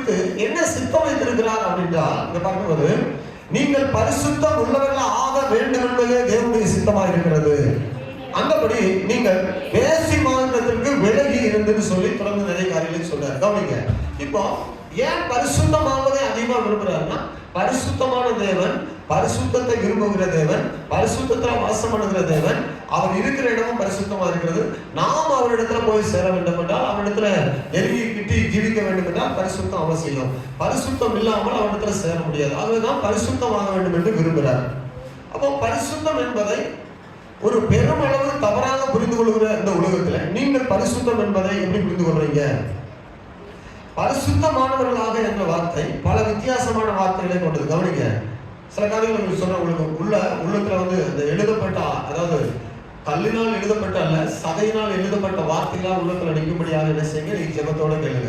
குறித்து என்ன சித்தம் வைத்திருக்கிறார் அப்படின்றால், இங்க பார்க்கும்போது நீங்கள் பரிசுத்தம் உள்ளவர்கள் ஆக வேண்டும் என்பதே தேவனுடைய சித்தமாக இருக்கிறது. அந்தபடி நீங்கள் வேசி மார்க்கத்திற்கு விலகி இருந்துன்னு சொல்லி தொடர்ந்து நிறைய காரியங்களை சொல்றாரு. கவனிங்க, இப்போ ஏன் பரிசுத்தமாவதை அதிகமாக விரும்புகிறாருன்னா, பரிசுத்தமான தேவன், பரிசுத்தத்தை விரும்புகிற தேவன், பரிசுத்தத்தில் வாசம் பண்ணுகிற தேவன், அவர் இருக்கிற இடமும் பரிசுத்தமா இருக்கிறது. நாம் அவரிடத்துல போய் சேர வேண்டும் என்றால், அவரிடத்துல நெருங்கி கிட்டி ஜீவிக்க வேண்டும் என்றால் பரிசுத்தம் அவசியம். பரிசுத்தம் இல்லாமல் அவரிடத்துல சேர முடியாது. அதுதான் பரிசுத்தமாக வேண்டும் என்று விரும்புகிறார். அப்போ பரிசுத்தம் என்பதை ஒரு பெருமளவு தவறாக புரிந்து கொள்கிற இந்த உலகத்துல நீங்கள் பரிசுத்தம் என்பதை எப்படி புரிந்து கொள்றீங்க? பரிசுத்தமானவர்களாக என்ற வார்த்தை பல வித்தியாசமான வார்த்தைகளை கொண்டது. கவனிங்க, சில காரியங்கள் சொல்ற உங்களுக்கு உள்ளத்துல அந்த எழுதப்பட்ட, அதாவது கல்லினால் எழுதப்பட்ட அல்ல, சதையினால் எழுதப்பட்ட வார்த்தைகளால் உள்ளத்துல நிற்கும்படியாக என்ன செய்யுங்க, நீங்க ஜெபத்தோட கேளுங்க.